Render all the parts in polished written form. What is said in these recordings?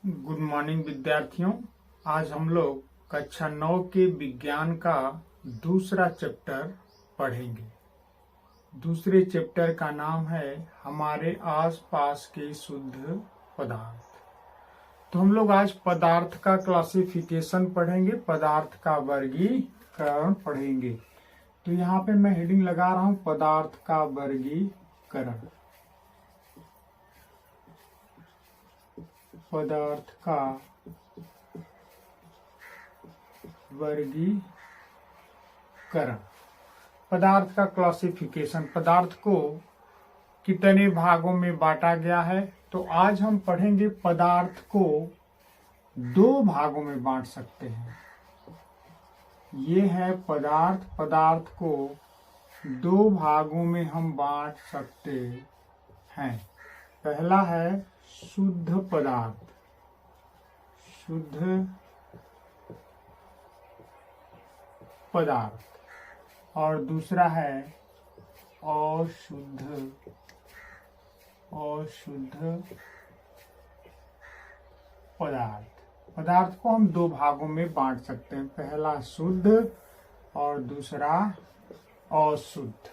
Good morning विद्यार्थियों। आज हम लोग कक्षा 9 के विज्ञान का दूसरा चैप्टर पढ़ेंगे। दूसरे चैप्टर का नाम है हमारे आसपास के शुद्ध पदार्थ। तो हम लोग आज पदार्थ का क्लासिफिकेशन पढ़ेंगे, पदार्थ का वर्गीकरण पढ़ेंगे। तो यहाँ पे मैं हेडिंग लगा रहा हूँ पदार्थ का वर्गीकरण। पदार्थ का वर्गीकरण, पदार्थ का क्लासिफिकेशन, पदार्थ को कितने भागों में बांटा गया है। तो आज हम पढ़ेंगे पदार्थ को दो भागों में बांट सकते हैं। ये है पदार्थ, पदार्थ को दो भागों में हम बांट सकते हैं। पहला है शुद्ध पदार्थ, शुद्ध पदार्थ, और दूसरा है अशुद्ध पदार्थ। पदार्थ को हम दो भागों में बांट सकते हैं, पहला शुद्ध और दूसरा अशुद्ध।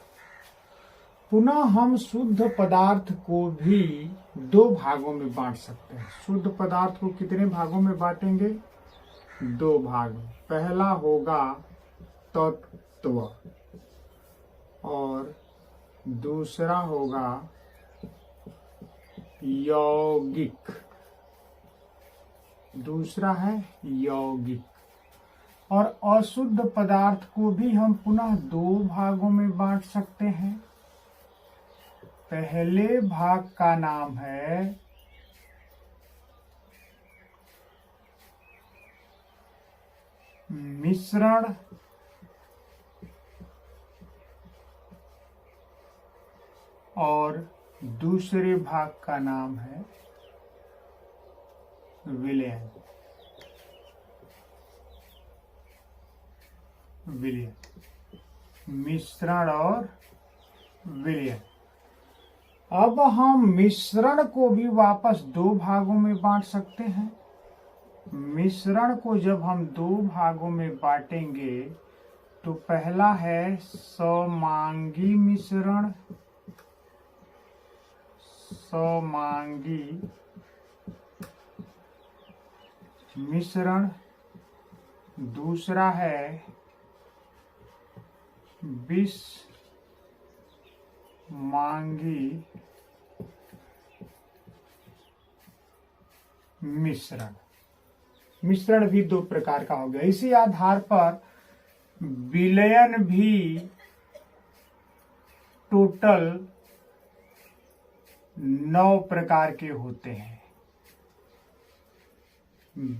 पुनः हम शुद्ध पदार्थ को भी दो भागों में बांट सकते हैं। शुद्ध पदार्थ को कितने भागों में बांटेंगे? दो भाग। पहला होगा तत्व और दूसरा होगा यौगिक। दूसरा है यौगिक। और अशुद्ध पदार्थ को भी हम पुनः दो भागों में बांट सकते हैं। पहले भाग का नाम है मिश्रण और दूसरे भाग का नाम है विलयन। मिश्रण और विलयन। अब हम मिश्रण को भी वापस दो भागों में बांट सकते हैं। मिश्रण को जब हम दो भागों में बांटेंगे तो पहला है समांगी मिश्रण, समांगी मिश्रण। दूसरा है विषमांगी मिश्रण। मिश्रण भी दो प्रकार का हो गया। इसी आधार पर विलयन भी टोटल 9 प्रकार के होते हैं।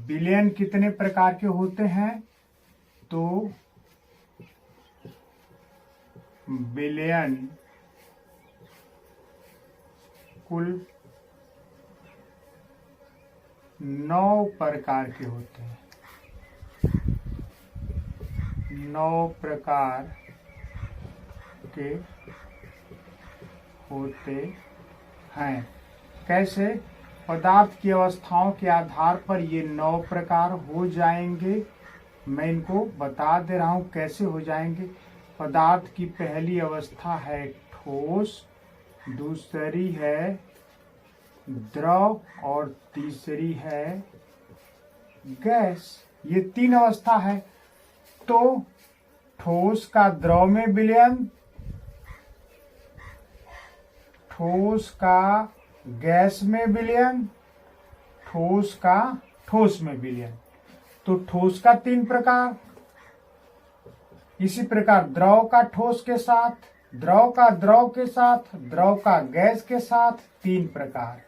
विलयन कितने प्रकार के होते हैं? तो विलयन कुल 9 प्रकार के होते हैं। 9 प्रकार के होते हैं। कैसे? पदार्थ की अवस्थाओं के आधार पर ये 9 प्रकार हो जाएंगे। मैं इनको बता दे रहा हूँ कैसे हो जाएंगे। पदार्थ की पहली अवस्था है ठोस, दूसरी है द्रव और तीसरी है गैस। ये 3 अवस्था है। तो ठोस का द्रव में विलयन, ठोस का गैस में विलयन, ठोस का ठोस में विलयन। तो ठोस का 3 प्रकार। इसी प्रकार द्रव का ठोस के साथ, द्रव का द्रव के साथ, द्रव का गैस के साथ 3 प्रकार।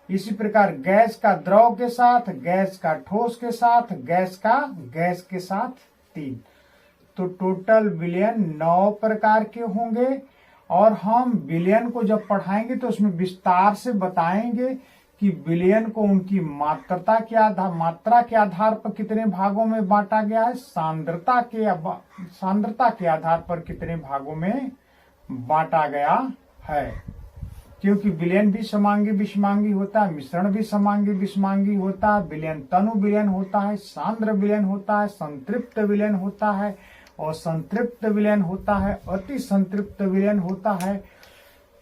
इसी प्रकार गैस का द्रव के साथ, गैस का ठोस के साथ, गैस का गैस के साथ 3। तो टोटल विलयन 9 प्रकार के होंगे। और हम विलयन को जब पढ़ाएंगे तो उसमें विस्तार से बताएंगे कि विलयन को उनकी मात्रा के आधार पर कितने भागों में बांटा गया है, सांद्रता के आधार पर कितने भागों में बांटा गया है। क्योंकि विलयन भी समांगी विषमांगी होता है, मिश्रण भी समांगी विषमांगी होता है, विलयन तनु विलयन होता है, सांद्र विलयन होता है, संतृप्त विलयन होता है, और संतृप्त विलयन होता है, अति संतृप्त विलयन होता है।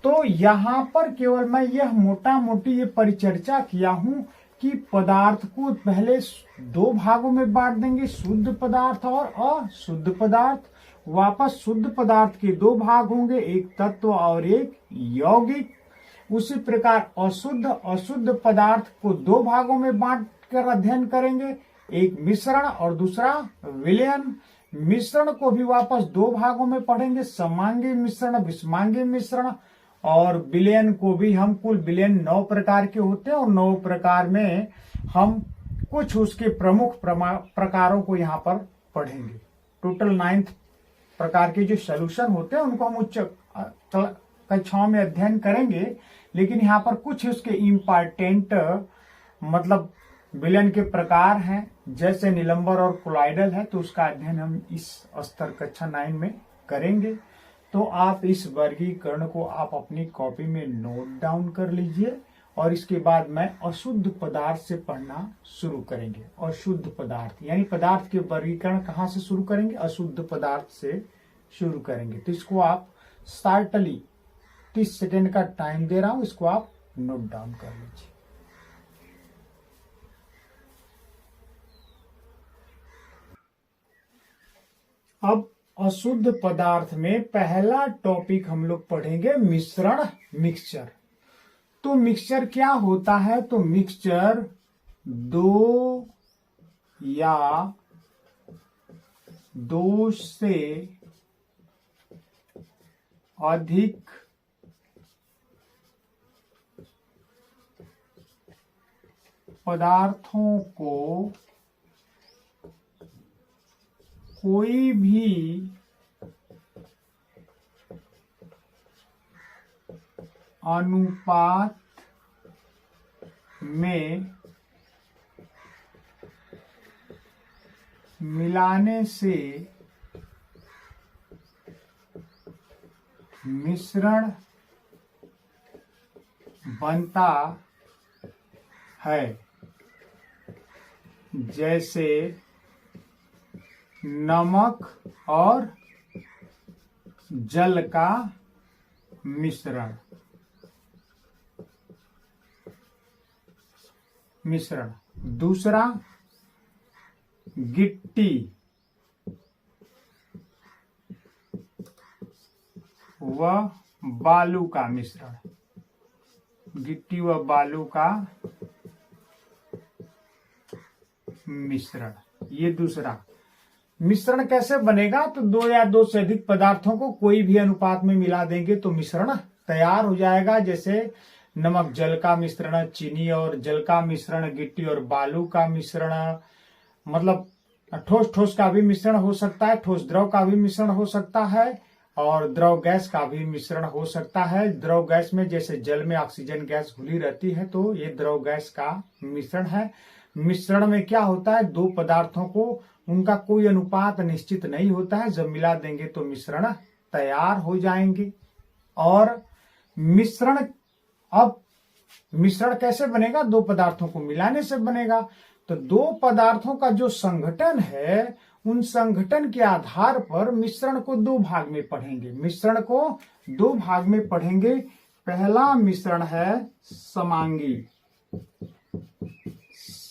तो यहाँ पर केवल मैं यह मोटा मोटी ये परिचर्चा किया हूं कि पदार्थ को पहले दो भागों में बांट देंगे, शुद्ध पदार्थ और अशुद्ध पदार्थ। वापस शुद्ध पदार्थ के दो भाग होंगे, एक तत्व और एक यौगिक। उसी प्रकार अशुद्ध पदार्थ को दो भागों में बांट कर अध्ययन करेंगे, एक मिश्रण और दूसरा विलयन। मिश्रण को भी वापस दो भागों में पढ़ेंगे, समांगी मिश्रण, विषमांगी मिश्रण। और विलयन को भी हम कुल विलयन 9 प्रकार के होते हैं, और 9 प्रकार में हम कुछ उसके प्रमुख प्रकारों को यहाँ पर पढ़ेंगे। टोटल 9 प्रकार के जो सॉल्यूशन होते हैं उनको हम उच्च कक्षाओं में अध्ययन करेंगे, लेकिन यहाँ पर कुछ उसके इम्पॉर्टेंट मतलब विलयन के प्रकार हैं, जैसे निलंबर और कोलाइडल है, तो उसका अध्ययन हम इस स्तर कक्षा 9 में करेंगे। तो आप इस वर्गीकरण को आप अपनी कॉपी में नोट डाउन कर लीजिए, और इसके बाद मैं अशुद्ध पदार्थ से पढ़ना शुरू करेंगे। अशुद्ध पदार्थ यानी पदार्थ के वर्गीकरण कहाँ से शुरू करेंगे? अशुद्ध पदार्थ से शुरू करेंगे। तो इसको आप स्टार्टली 30 सेकेंड का टाइम दे रहा हूं, इसको आप नोट डाउन कर लीजिए। अब अशुद्ध पदार्थ में पहला टॉपिक हम लोग पढ़ेंगे मिश्रण, मिक्सचर। तो मिक्सचर क्या होता है? तो मिक्सचर दो या दो से अधिक पदार्थों को कोई भी अनुपात में मिलाने से मिश्रण बनता है। जैसे नमक और जल का मिश्रण। दूसरा गिट्टी व बालू का मिश्रण। गिट्टी व बालू का मिश्रण, ये दूसरा। मिश्रण कैसे बनेगा? तो दो या दो से अधिक पदार्थों को कोई भी अनुपात में मिला देंगे तो मिश्रण तैयार हो जाएगा। जैसे नमक जल का मिश्रण, चीनी और जल का मिश्रण, गिट्टी और बालू का मिश्रण, मतलब ठोस ठोस का भी मिश्रण हो सकता है, ठोस द्रव का भी मिश्रण हो सकता है, और द्रव गैस का भी मिश्रण हो सकता है। द्रव गैस में जैसे जल में ऑक्सीजन गैस घुली रहती है, तो ये द्रव गैस का मिश्रण है। मिश्रण में क्या होता है? दो पदार्थों को उनका कोई अनुपात निश्चित नहीं होता है, जब मिला देंगे तो मिश्रण तैयार हो जाएंगे। और मिश्रण, अब मिश्रण कैसे बनेगा? दो पदार्थों को मिलाने से बनेगा। तो दो पदार्थों का जो संघटन है, उन संघटन के आधार पर मिश्रण को दो भाग में पढ़ेंगे। मिश्रण को दो भाग में पढ़ेंगे। पहला मिश्रण है समांगी,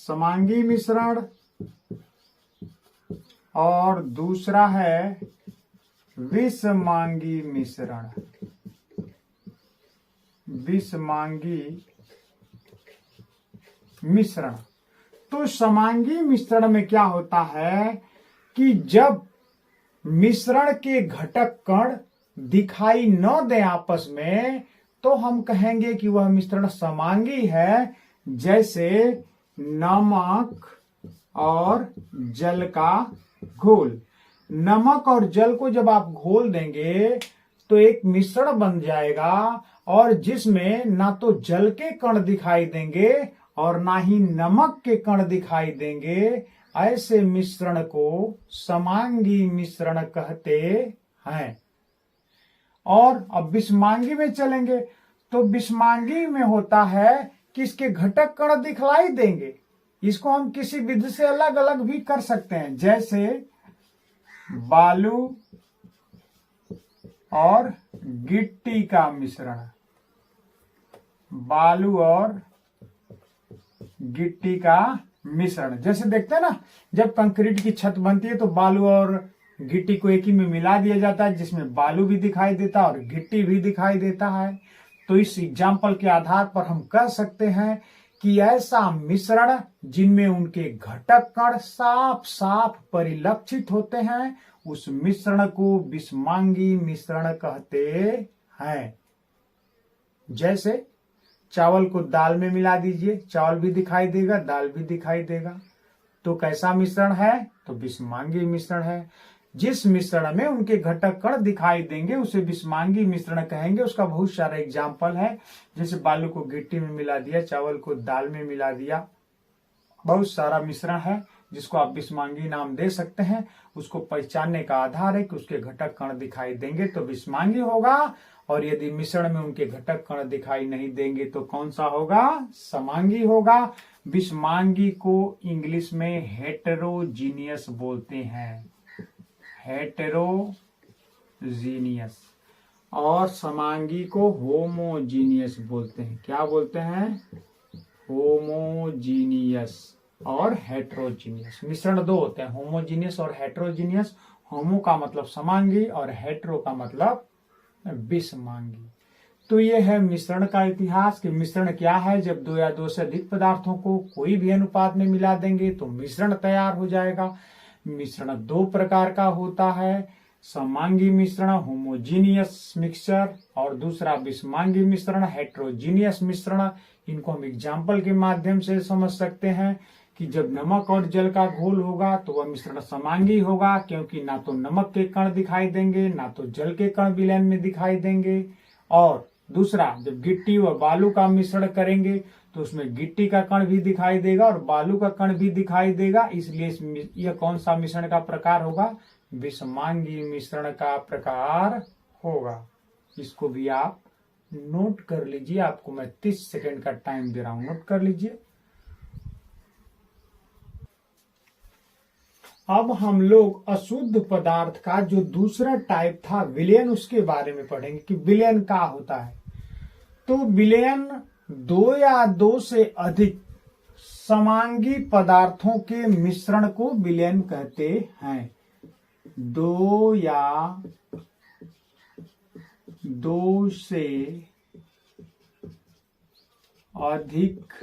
समांगी मिश्रण, और दूसरा है विषमांगी मिश्रण। विषमांगी मिश्रण। तो समांगी मिश्रण में क्या होता है कि जब मिश्रण के घटक कण दिखाई न दे आपस में, तो हम कहेंगे कि वह मिश्रण समांगी है। जैसे नमक और जल का घोल। नमक और जल को जब आप घोल देंगे तो एक मिश्रण बन जाएगा, और जिसमें ना तो जल के कण दिखाई देंगे और ना ही नमक के कण दिखाई देंगे। ऐसे मिश्रण को समांगी मिश्रण कहते हैं। और अब विषमांगी में चलेंगे तो बिस्मांगी में होता है कि इसके घटक कण दिखलाई देंगे। इसको हम किसी विधि से अलग अलग भी कर सकते हैं, जैसे बालू और गिट्टी का मिश्रण। बालू और गिट्टी का मिश्रण, जैसे देखते हैं ना, जब कंक्रीट की छत बनती है तो बालू और गिट्टी को एक ही में मिला दिया जाता है, जिसमें बालू भी दिखाई देता है और गिट्टी भी दिखाई देता है। तो इस एग्जाम्पल के आधार पर हम कह सकते हैं कि ऐसा मिश्रण जिनमें उनके घटक कण साफ साफ परिलक्षित होते हैं, उस मिश्रण को बिस्मांगी मिश्रण कहते हैं। जैसे चावल को दाल में मिला दीजिए, चावल भी दिखाई देगा, दाल भी दिखाई देगा, तो कैसा मिश्रण है? तो बिस्मांगी मिश्रण है। जिस मिश्रण में उनके घटक कण दिखाई देंगे उसे बिस्मांगी मिश्रण कहेंगे। उसका बहुत सारा एग्जाम्पल है, जैसे बालू को गिट्टी में मिला दिया, चावल को दाल में मिला दिया, बहुत सारा मिश्रण है जिसको आप बिस्मांगी नाम दे सकते हैं। उसको पहचानने का आधार है कि उसके घटक कण दिखाई देंगे तो बिस्मांगी होगा, और यदि मिश्रण में उनके घटक कण दिखाई नहीं देंगे तो कौन सा होगा? समांगी होगा। बिस्मांगी को इंग्लिश में हेटेरोजीनियस बोलते हैं, हेटेरोजीनियस, और समांगी को होमोजीनियस बोलते हैं। क्या बोलते हैं? होमोजीनियस और हेटेरोजीनियस। मिश्रण दो होते हैं, होमोजीनियस और हेटेरोजीनियस। होमो का मतलब समांगी और हेटेरो का मतलब बिस्मांगी। तो ये है मिश्रण का इतिहास कि मिश्रण क्या है। जब दो या दो से अधिक पदार्थों को कोई भी अनुपात में मिला देंगे तो मिश्रण तैयार हो जाएगा। मिश्रण दो प्रकार का होता है, समांगी मिश्रण होमोजीनियस मिक्सचर, और दूसरा बिस्मांगी मिश्रण हेटेरोजीनियस मिश्रण। इनको हम एग्जाम्पल के माध्यम से समझ सकते हैं कि जब नमक और जल का घोल होगा तो वह मिश्रण समांगी होगा, क्योंकि ना तो नमक के कण दिखाई देंगे ना तो जल के कण विलयन में दिखाई देंगे। और दूसरा, जब गिट्टी व बालू का मिश्रण करेंगे तो उसमें गिट्टी का कण भी दिखाई देगा और बालू का कण भी दिखाई देगा, इसलिए यह कौन सा मिश्रण का प्रकार होगा? बिस्मांगी मिश्रण का प्रकार होगा। इसको भी आप नोट कर लीजिए, आपको मैं 30 सेकेंड का टाइम दे रहा हूं, नोट कर लीजिए। अब हम लोग अशुद्ध पदार्थ का जो दूसरा टाइप था विलयन, उसके बारे में पढ़ेंगे कि विलयन क्या होता है। तो विलयन दो या दो से अधिक समांगी पदार्थों के मिश्रण को विलयन कहते हैं। दो या दो से अधिक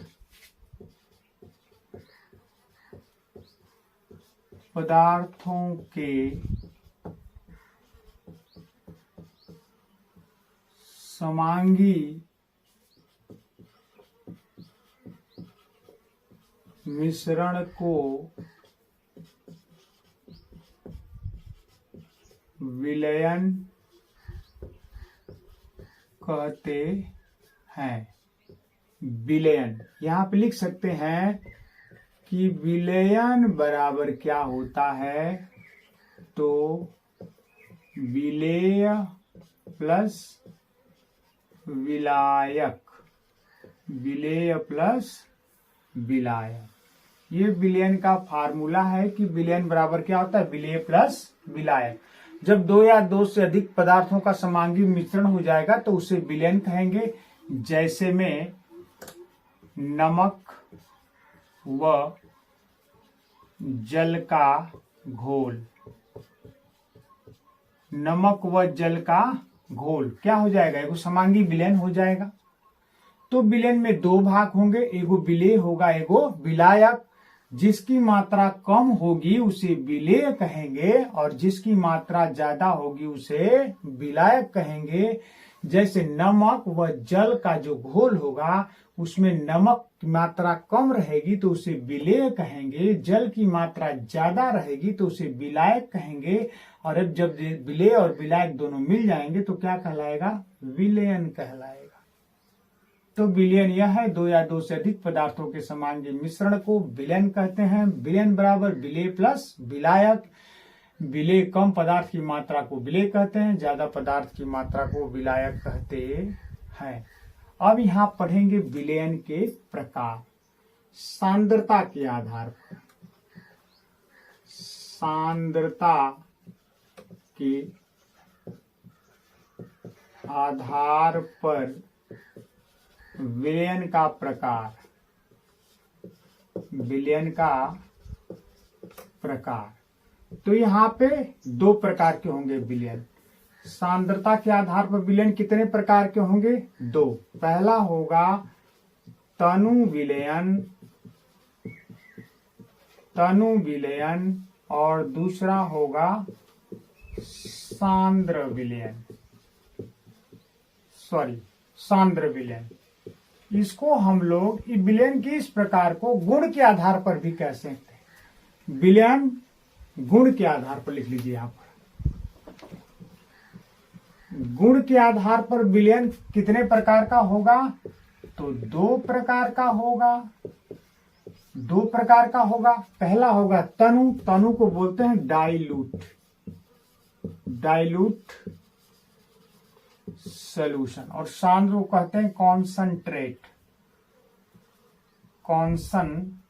पदार्थों के समांगी मिश्रण को विलयन कहते हैं। विलयन यहाँ पे लिख सकते हैं कि विलयन बराबर क्या होता है? तो विलेय प्लस विलायक, विलेय प्लस विलायक, ये विलयन का फार्मूला है कि विलयन बराबर क्या होता है? विलेय प्लस विलायक। जब दो या दो से अधिक पदार्थों का समांगी मिश्रण हो जाएगा तो उसे विलयन कहेंगे। जैसे में नमक व जल का घोल, नमक व जल का घोल क्या हो जाएगा? एगो समांगी विलयन हो जाएगा। तो विलयन में दो भाग होंगे, एगो विलेय होगा, एगो विलायक। जिसकी मात्रा कम होगी उसे विलेय कहेंगे और जिसकी मात्रा ज्यादा होगी उसे विलायक कहेंगे। जैसे नमक व जल का जो घोल होगा उसमें नमक की मात्रा कम रहेगी तो उसे विलेय कहेंगे, जल की मात्रा ज्यादा रहेगी तो उसे विलायक कहेंगे। और अब जब विलेय और विलायक दोनों मिल जाएंगे तो क्या कहलाएगा? विलयन कहलाएगा। तो विलयन यह है, दो या दो से अधिक पदार्थों के समांगी मिश्रण को विलयन कहते हैं। विलयन बराबर विलेय प्लस विलायक। विलेय कम पदार्थ की मात्रा को विलेय कहते हैं, ज्यादा पदार्थ की मात्रा को विलायक कहते हैं। अब यहां पढ़ेंगे विलयन के प्रकार। सांद्रता के आधार पर, सांद्रता के आधार पर विलयन का प्रकार, विलयन का प्रकार। तो यहाँ पे दो प्रकार के होंगे विलयन। सांद्रता के आधार पर विलयन कितने प्रकार के होंगे? दो। पहला होगा तनु विलयन, तनु विलयन, और दूसरा होगा सांद्र विलयन, सांद्र विलयन। इसको हम लोग विलयन के इस प्रकार को गुण के आधार पर भी कह सकते हैं। विलयन गुण के आधार पर लिख लीजिए यहां पर। गुण के आधार पर विलयन कितने प्रकार का होगा? तो दो प्रकार का होगा, दो प्रकार का होगा। पहला होगा तनु, तनु को बोलते हैं डाइल्यूट, डाइल्यूट सॉल्यूशन, और सांद्र को कहते हैं कॉन्संट्रेट, कॉन्संट्रेट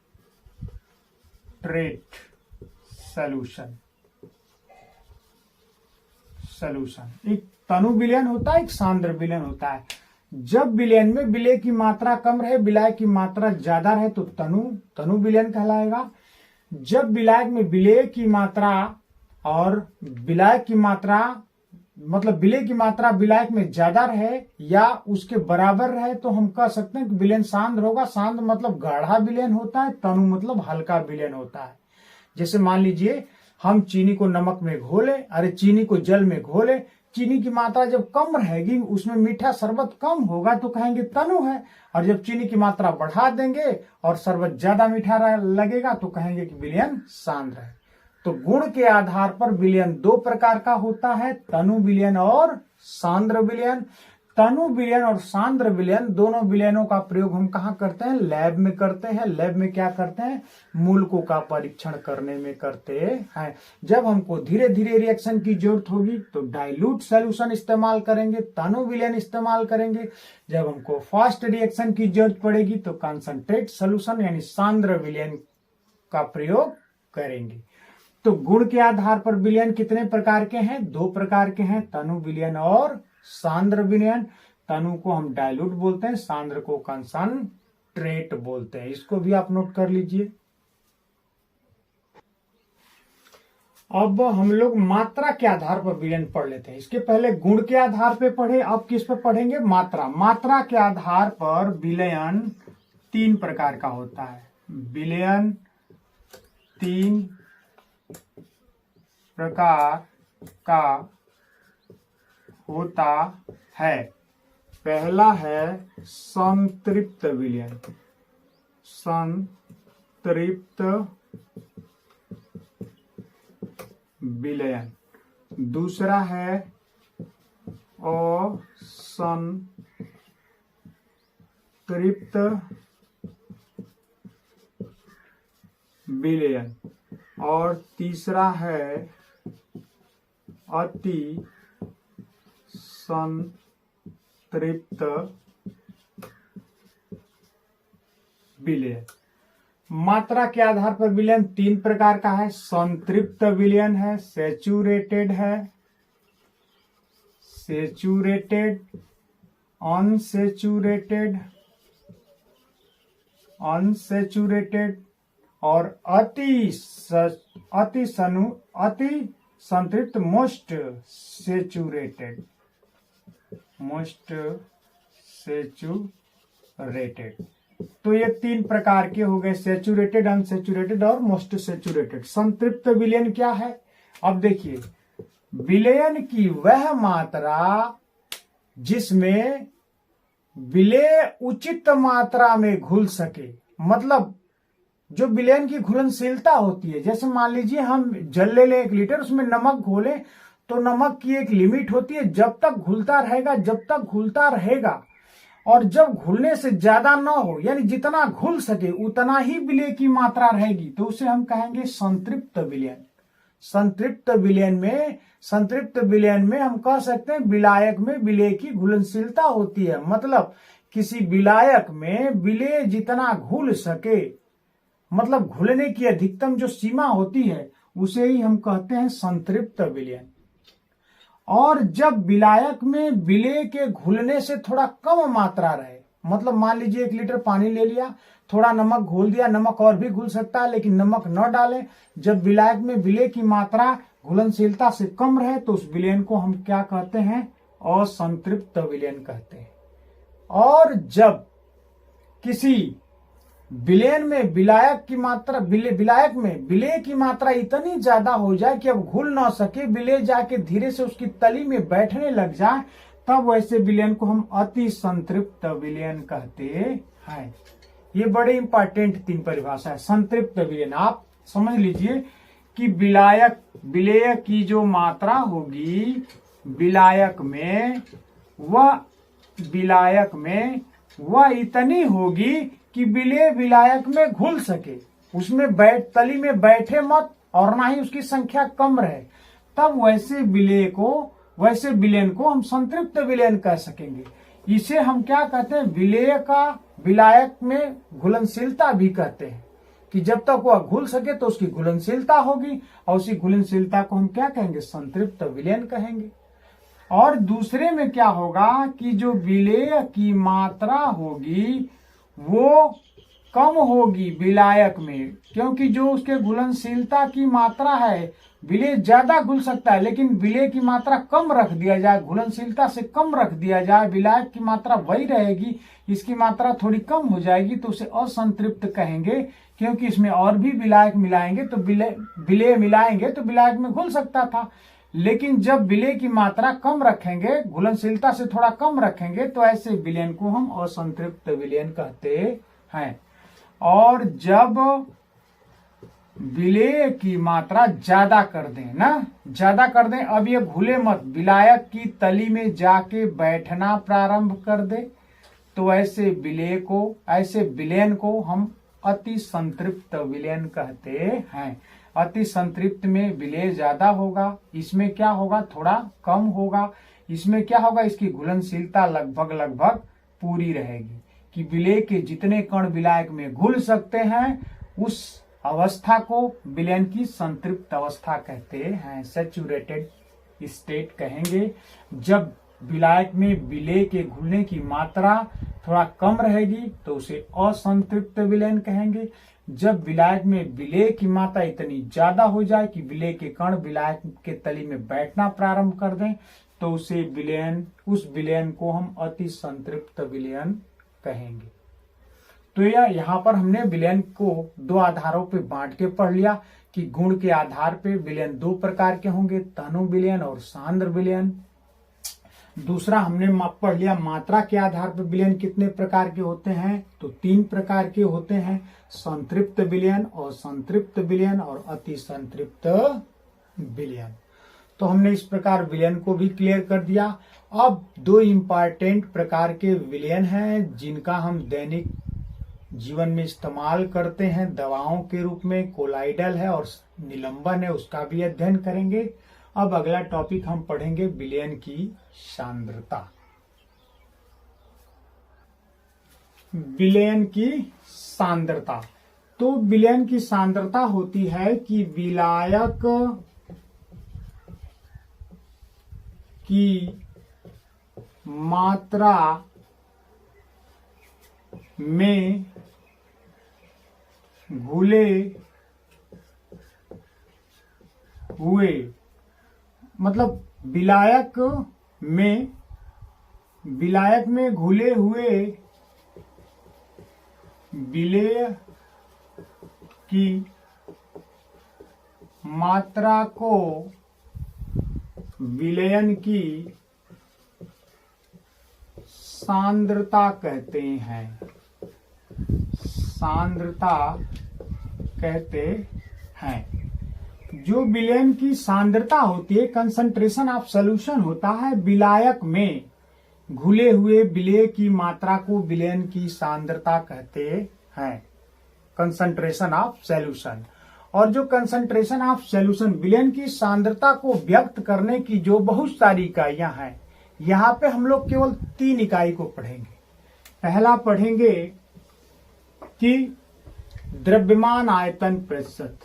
सॉल्यूशन, सॉल्यूशन। एक तनु विलयन होता है, एक सांद्र विलयन होता है। जब विलयन में विलेय की मात्रा कम रहे, विलायक की मात्रा ज्यादा रहे तो तनु विलयन कहलाएगा। जब विलायक में विलेय की मात्रा और विलायक की मात्रा, मतलब विलेय की मात्रा विलायक में ज्यादा रहे या उसके बराबर रहे तो हम कह सकते हैं कि विलयन सांद्र होगा। सांद्र मतलब गाढ़ा विलयन होता है, तनु मतलब हल्का विलयन होता है। जैसे मान लीजिए हम चीनी को नमक में घोले, अरे चीनी को जल में घोले, चीनी की मात्रा जब कम रहेगी, उसमें मीठा शरबत कम होगा तो कहेंगे तनु है, और जब चीनी की मात्रा बढ़ा देंगे और शरबत ज्यादा मीठा लगेगा तो कहेंगे कि विलयन सांद्र है। तो गुण के आधार पर विलयन दो प्रकार का होता है, तनु विलयन और सांद्र विलयन। तनु विलयन और सांद्र विलयन दोनों विलयनों का प्रयोग हम कहाँ करते हैं? लैब में करते हैं। लैब में क्या करते हैं? मूलकों का परीक्षण करने में करते हैं। जब हमको धीरे धीरे रिएक्शन की जरूरत होगी तो डाइल्यूट सॉल्यूशन इस्तेमाल करेंगे, तनु विलयन इस्तेमाल करेंगे। जब हमको फास्ट रिएक्शन की जरूरत पड़ेगी तो कॉन्संट्रेट सॉल्यूशन यानी सांद्र विलयन का प्रयोग करेंगे। तो गुण के आधार पर विलयन कितने प्रकार के हैं? दो प्रकार के हैं, तनु विलयन और सांद्र विलयन। तनु को हम डाइल्यूट बोलते हैं, सांद्र को कॉन्संट्रेट बोलते हैं। इसको भी आप नोट कर लीजिए। अब हम लोग मात्रा के आधार पर विलयन पढ़ लेते हैं। इसके पहले गुण के आधार पे पढ़े, अब किस पर पढ़ेंगे? मात्रा। मात्रा के आधार पर विलयन तीन प्रकार का होता है। विलयन तीन प्रकार का होता है। पहला है संतृप्त विलयन, संतृप्त विलयन। दूसरा है असंतृप्त विलयन, और तीसरा है अति संतृप्त विलयन। मात्रा के आधार पर विलयन तीन प्रकार का है। संतृप्त विलयन है, सैचुरेटेड है, सैचुरेटेड, अनसैचुरेटेड, अनसैचुरेटेड, और अति संतृप्त, मोस्ट सैचुरेटेड, मोस्ट सैचुरेटेड। तो ये तीन प्रकार के हो गए, सैचुरेटेड, अनसैचुरेटेड और मोस्ट सैचुरेटेड। संतृप्त विलयन क्या है? अब देखिए, विलयन की वह मात्रा जिसमें विलेय उचित मात्रा में घुल सके, मतलब जो विलयन की घुलनशीलता होती है। जैसे मान लीजिए हम जल ले लें 1 लीटर, उसमें नमक घोलें तो नमक की एक लिमिट होती है, जब तक घुलता रहेगा, जब तक घुलता रहेगा, और जब घुलने से ज्यादा ना हो, यानी जितना घुल सके उतना ही विलेय की मात्रा रहेगी, तो उसे हम कहेंगे संतृप्त विलयन। संतृप्त विलयन में हम कह सकते हैं विलायक में विलेय की घुलनशीलता होती है, मतलब किसी विलायक में विलेय जितना घुल सके, मतलब घुलने की अधिकतम जो सीमा होती है उसे ही हम कहते हैं संतृप्त विलयन। और जब विलायक में विलेय के घुलने से थोड़ा कम मात्रा रहे, मतलब मान लीजिए 1 लीटर पानी ले लिया, थोड़ा नमक घोल दिया, नमक और भी घुल सकता है लेकिन नमक न डालें, जब विलायक में विलेय की मात्रा घुलनशीलता से कम रहे तो उस विलयन को हम क्या कहते हैं? असंतृप्त विलयन कहते हैं। और जब किसी विलयन में विलायक में विलेय की मात्रा इतनी ज्यादा हो जाए कि अब घुल ना सके, विलेय जाके धीरे से उसकी तली में बैठने लग जाए, तब वैसे विलयन को हम अति संतृप्त विलयन कहते हैं। ये बड़े इंपॉर्टेंट 3 परिभाषा है। संतृप्त विलयन आप समझ लीजिए कि विलेय की जो मात्रा होगी विलायक में वह इतनी होगी कि विलेय विलायक में घुल सके, उसमें तली में बैठे मत और ना ही उसकी संख्या कम रहे, तब वैसे विलयन को हम संतृप्त विलयन कह सकेंगे। इसे हम क्या कहते हैं? विलेय का विलायक में घुलनशीलता भी कहते हैं कि जब तक वह घुल सके तो उसकी घुलनशीलता होगी और उसी घुलनशीलता को हम क्या कहेंगे? संतृप्त विलयन कहेंगे। और दूसरे में क्या होगा कि जो विलेय की मात्रा होगी वो कम होगी विलायक में, क्योंकि जो उसके घुलनशीलता की मात्रा है, विलेय ज्यादा घुल सकता है लेकिन विलेय की मात्रा कम रख दिया जाए, घुलनशीलता से कम रख दिया जाए, विलायक की मात्रा वही रहेगी, इसकी मात्रा थोड़ी कम हो जाएगी तो उसे असंतृप्त कहेंगे, क्योंकि इसमें और भी विलायक मिलाएंगे तो विलेय मिलाएंगे तो विलायक में घुल सकता था, लेकिन जब विलेय की मात्रा कम रखेंगे, घुलनशीलता से थोड़ा कम रखेंगे, तो ऐसे विलयन को हम असंतृप्त विलयन कहते हैं। और जब विलेय की मात्रा ज्यादा कर दें, अब ये घुले मत, विलायक की तली में जाके बैठना प्रारंभ कर दे, तो ऐसे विलयन को हम अति संतृप्त विलयन कहते हैं। अति संतृप्त में विलेय ज्यादा होगा, इसमें क्या होगा? थोड़ा कम होगा। इसमें क्या होगा? इसकी घुलनशीलता लगभग पूरी रहेगी कि विलेय के जितने कण विलायक में घुल सकते हैं उस अवस्था को विलयन की संतृप्त अवस्था कहते हैं, सैचुरेटेड स्टेट कहेंगे। जब विलायक में विलेय के घुलने की मात्रा थोड़ा कम रहेगी तो उसे असंतृप्त विलयन कहेंगे। जब विलायक में विलेय की मात्रा इतनी ज्यादा हो जाए कि विलेय के कण विलायक के तली में बैठना प्रारंभ कर दें तो उस विलयन को हम अति संतृप्त विलयन कहेंगे। तो यहाँ पर हमने विलयन को 2 आधारों पे बांट के पढ़ लिया कि गुण के आधार पे विलयन 2 प्रकार के होंगे, तनु विलयन और सांद्र विलयन। दूसरा हमने पढ़ लिया मात्रा के आधार पर विलयन कितने प्रकार के होते हैं, तो 3 प्रकार के होते हैं, संतृप्त विलयन, असंतृप्त विलयन और अति संतृप्त विलयन। तो हमने इस प्रकार विलयन को भी क्लियर कर दिया। अब 2 इंपॉर्टेंट प्रकार के विलयन हैं जिनका हम दैनिक जीवन में इस्तेमाल करते हैं दवाओं के रूप में, कोलाइडल है और निलंबन है, उसका भी अध्ययन करेंगे। अब अगला टॉपिक हम पढ़ेंगे विलयन की सांद्रता। विलयन की सांद्रता, तो विलयन की सांद्रता होती है कि विलायक की मात्रा में घुले हुए, मतलब विलायक में घुले हुए विलेय की मात्रा को विलयन की सांद्रता कहते हैं, सांद्रता कहते हैं। जो विलयन की सांद्रता होती है, कंसंट्रेशन ऑफ सॉल्यूशन होता है, विलायक में घुले हुए विलेय की मात्रा को विलयन की सांद्रता कहते हैं, कंसंट्रेशन ऑफ सॉल्यूशन। और जो कंसंट्रेशन ऑफ सॉल्यूशन, विलयन की सांद्रता को व्यक्त करने की जो बहुत सारी इकाइयां हैं, यहाँ पे हम लोग केवल 3 इकाई को पढ़ेंगे। पहला पढ़ेंगे कि द्रव्यमान आयतन प्रतिशत,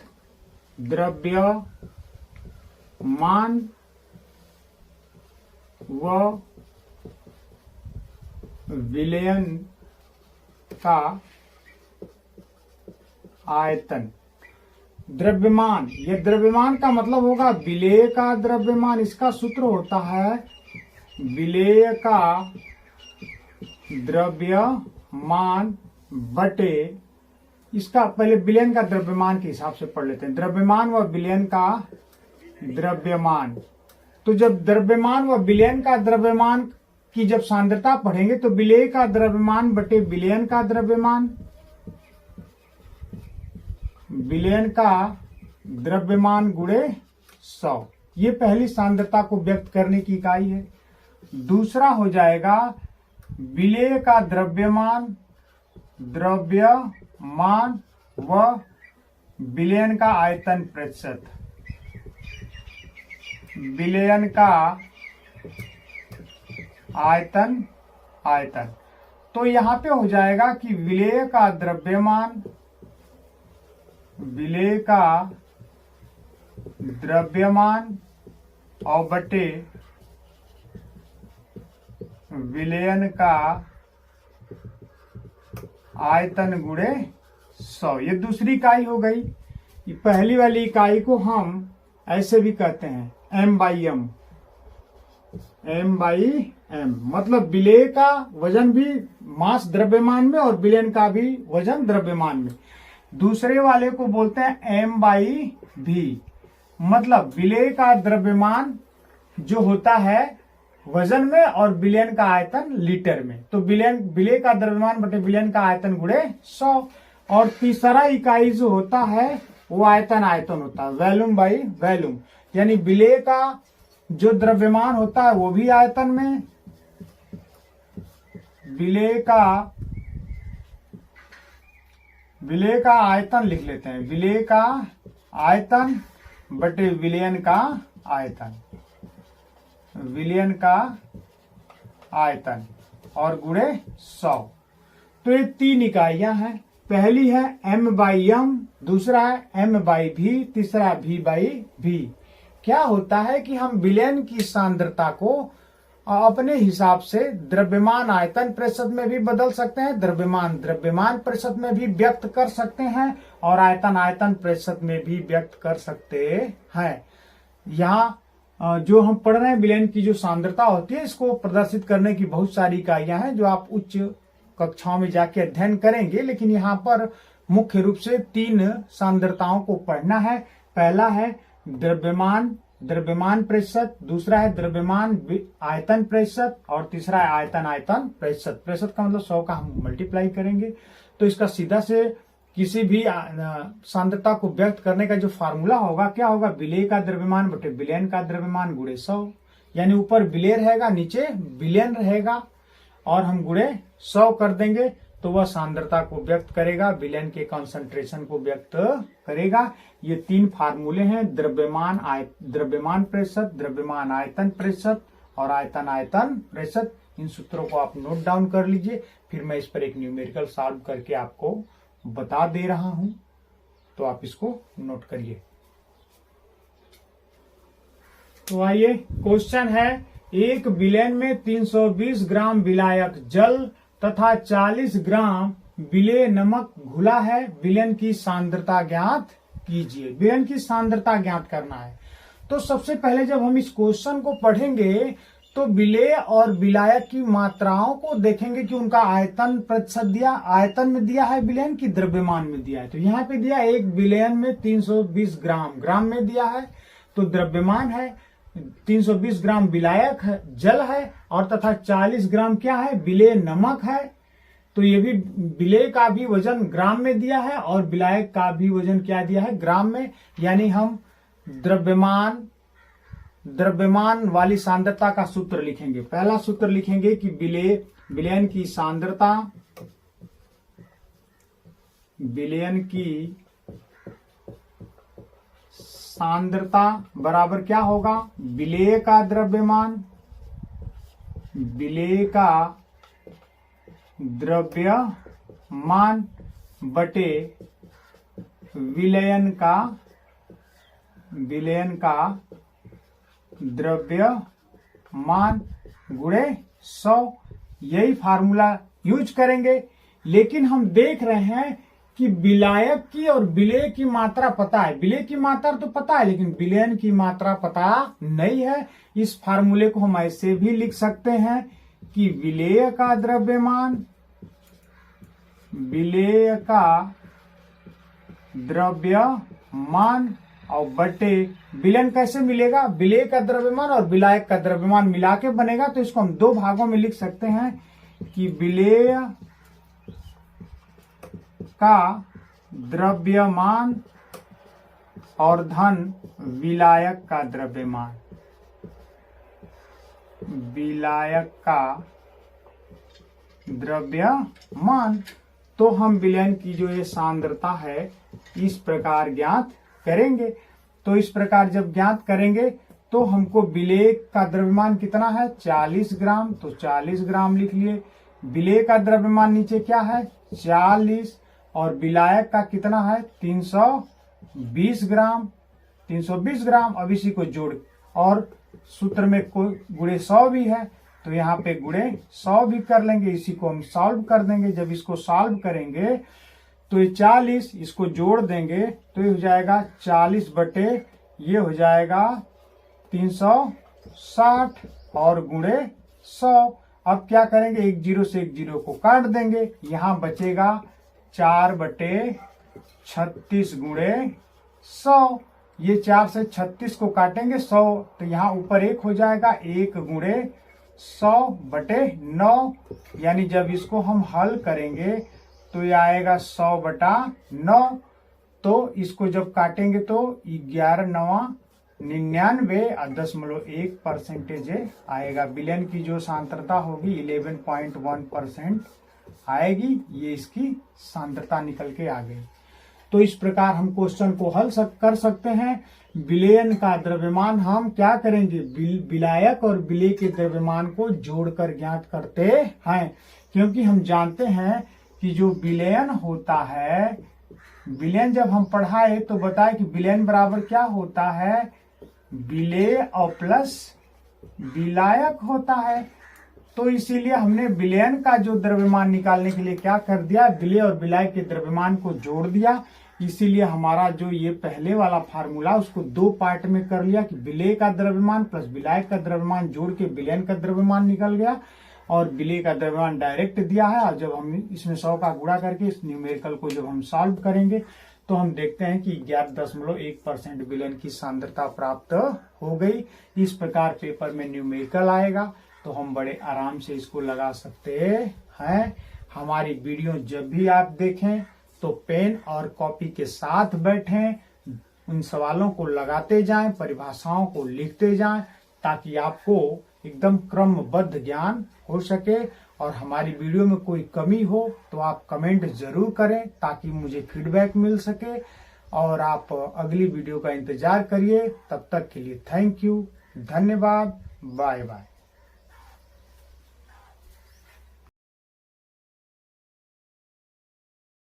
द्रव्यमान व विलयन का आयतन। द्रव्यमान, ये द्रव्यमान का मतलब होगा विलेय का द्रव्यमान। इसका सूत्र होता है विलेय का द्रव्यमान बटे, इसका पहले विलयन का द्रव्यमान के हिसाब से पढ़ लेते हैं। द्रव्यमान व विलयन का द्रव्यमान, तो जब द्रव्यमान व विलयन का द्रव्यमान की जब सांद्रता पढ़ेंगे तो विलेय का द्रव्यमान बटे विलयन का द्रव्यमान, विलयन का द्रव्यमान गुणे 100, ये पहली सांद्रता को व्यक्त करने की इकाई है। दूसरा हो जाएगा विलेय का द्रव्यमान, द्रव्यमान व विलयन का आयतन प्रतिशत, विलयन का आयतन। तो यहां पे हो जाएगा कि विलेय का द्रव्यमान, विलेय का द्रव्यमान और बटे विलयन का आयतन गुणे 100, ये दूसरी इकाई हो गई। पहली वाली इकाई को हम ऐसे भी कहते हैं m/m, m/m, मतलब विलेय का वजन भी मास द्रव्यमान में और विलयन का भी वजन द्रव्यमान में। दूसरे वाले को बोलते हैं m/v, मतलब विलेय का द्रव्यमान जो होता है वजन में और विलयन का आयतन लीटर में। तो विलेय का द्रव्यमान बटे विलयन का आयतन गुणे 100। और तीसरा इकाई जो होता है वो आयतन होता है, वॉल्यूम बाई वॉल्यूम, यानी विलेय का जो द्रव्यमान होता है वो भी आयतन में, विलेय का आयतन लिख लेते हैं, विलेय का आयतन बटे विलयन का आयतन, विलयन का आयतन और गुणे 100। तो ये तीन इकाइयां हैं। पहली है m/m, दूसरा है m/v, तीसरा v/v। क्या होता है कि हम विलयन की सांद्रता को अपने हिसाब से द्रव्यमान आयतन प्रतिशत में भी बदल सकते हैं, द्रव्यमान प्रतिशत में भी व्यक्त कर सकते हैं और आयतन प्रतिशत में भी व्यक्त कर सकते हैं। यहाँ जो हम पढ़ रहे हैं विलयन की जो सांद्रता होती है, इसको प्रदर्शित करने की बहुत सारी इकाइयां हैं जो आप उच्च कक्षाओं में जाके अध्ययन करेंगे, लेकिन यहाँ पर मुख्य रूप से 3 सांद्रताओं को पढ़ना है। पहला है द्रव्यमान प्रतिशत, दूसरा है द्रव्यमान आयतन प्रतिशत और तीसरा है आयतन प्रतिशत। प्रतिशत का मतलब 100 का हम मल्टीप्लाई करेंगे। तो इसका सीधा से किसी भी सांद्रता को व्यक्त करने का जो फार्मूला होगा क्या होगा, विलेय का द्रव्यमान बटे विलयन का द्रव्यमान गुणे 100, यानी ऊपर विलेय रहेगा नीचे विलयन रहेगा और हम गुणे 100 कर देंगे तो वह सांद्रता को व्यक्त करेगा, विलयन के कॉन्सेंट्रेशन को व्यक्त करेगा। ये 3 फार्मूले हैं, द्रव्यमान प्रतिशत, द्रव्यमान आयतन प्रतिशत और आयतन प्रतिशत। इन सूत्रों को आप नोट डाउन कर लीजिए, फिर मैं इस पर एक न्यूमेरिकल सॉल्व करके आपको बता दे रहा हूं, तो आप इसको नोट करिए। तो आइए, क्वेश्चन है, एक विलयन में 320 ग्राम विलायक जल तथा 40 ग्राम विलेय नमक घुला है, विलयन की सांद्रता ज्ञात कीजिए। विलयन की सांद्रता ज्ञात करना है। तो सबसे पहले जब हम इस क्वेश्चन को पढ़ेंगे तो विलेय और विलायक की मात्राओं को देखेंगे कि उनका आयतन प्रतिशत दिया, आयतन में दिया है विलयन की द्रव्यमान में दिया है। तो यहाँ पे दिया एक विलयन में 320 ग्राम में दिया है, तो द्रव्यमान है 320 ग्राम विलायक है, जल है और तथा 40 ग्राम क्या है, विलेय नमक है। तो ये भी विलेय का भी वजन ग्राम में दिया है और विलायक का भी वजन क्या दिया है, ग्राम में। यानी हम द्रव्यमान वाली सांद्रता का सूत्र लिखेंगे। पहला सूत्र लिखेंगे कि विलयन की सांद्रता, विलयन की सांद्रता बराबर क्या होगा, विलेय का द्रव्यमान, विलेय का द्रव्यमान बटे विलयन का द्रव्यमान गुणे 100, यही फार्मूला यूज करेंगे। लेकिन हम देख रहे हैं कि विलायक की और विलेय की मात्रा पता है, विलेय की मात्रा तो पता है लेकिन विलयन की मात्रा पता नहीं है। इस फार्मूले को हम ऐसे भी लिख सकते हैं कि विलेय का द्रव्यमान और बटे विलयन कैसे मिलेगा, विलेय का द्रव्यमान और विलायक का द्रव्यमान मिला के बनेगा। तो इसको हम दो भागों में लिख सकते हैं कि विलेय का द्रव्यमान और धन विलायक का द्रव्यमान, विलायक का द्रव्यमान। तो हम विलयन की जो ये सांद्रता है इस प्रकार ज्ञात करेंगे। तो इस प्रकार जब ज्ञात करेंगे तो हमको विलेय का द्रव्यमान कितना है 40 ग्राम, तो 40 ग्राम लिख लिए। विलेय का द्रव्यमान नीचे क्या है 40 और विलायक का कितना है 320 ग्राम, 320 ग्राम। अब इसी को जोड़ और सूत्र में कोई गुणे 100 भी है तो यहाँ पे गुणे 100 भी कर लेंगे। इसी को हम सॉल्व कर देंगे। जब इसको सॉल्व करेंगे तो ये 40 इसको जोड़ देंगे तो ये हो जाएगा 40 बटे ये हो जाएगा 360 और गुणे 100। अब क्या करेंगे, एक जीरो से एक जीरो को काट देंगे, यहाँ बचेगा 4 बटे 36 गुणे 100। ये 4 से 36 को काटेंगे 100 तो यहाँ ऊपर 1 हो जाएगा, 1 गुणे 100 बटे 9। यानी जब इसको हम हल करेंगे तो ये आएगा 100 बटा 9। तो इसको जब काटेंगे तो 11 9 99.1% आएगा। विलयन की जो सांद्रता होगी 11.1% आएगी। ये इसकी सांद्रता निकल के आ गई। तो इस प्रकार हम क्वेश्चन को हल कर सकते हैं। विलयन का द्रव्यमान हम क्या करेंगे, विलायक और विलेय के द्रव्यमान को जोड़कर ज्ञात करते हैं, क्योंकि हम जानते हैं कि जो विलयन होता है, विलयन जब हम पढ़ाए तो बताए कि विलयन बराबर क्या होता है, विलेय और प्लस विलायक होता है। तो इसीलिए हमने विलयन का जो द्रव्यमान निकालने के लिए क्या कर दिया, विलेय और विलायक के द्रव्यमान को जोड़ दिया। इसीलिए हमारा जो ये पहले वाला फार्मूला उसको दो पार्ट में कर लिया कि विलेय का द्रव्यमान प्लस विलायक का द्रव्यमान जोड़ के विलयन का द्रव्यमान निकल गया और विलेय का द्रव्यमान डायरेक्ट दिया है। और जब हम इसमें 100 का गुणा करके इस न्यूमेरिकल को जब हम सॉल्व करेंगे तो हम देखते हैं कि 11.1% विलयन की सांद्रता प्राप्त हो गई। इस प्रकार पेपर में न्यूमेरिकल आएगा तो हम बड़े आराम से इसको लगा सकते हैं। हमारी वीडियो जब भी आप देखें तो पेन और कॉपी के साथ बैठें, उन सवालों को लगाते जाएं, परिभाषाओं को लिखते जाएं, ताकि आपको एकदम क्रमबद्ध ज्ञान हो सके। और हमारी वीडियो में कोई कमी हो तो आप कमेंट जरूर करें ताकि मुझे फीडबैक मिल सके। और आप अगली वीडियो का इंतजार करिए। तब तक के लिए थैंक यू, धन्यवाद, बाय बाय।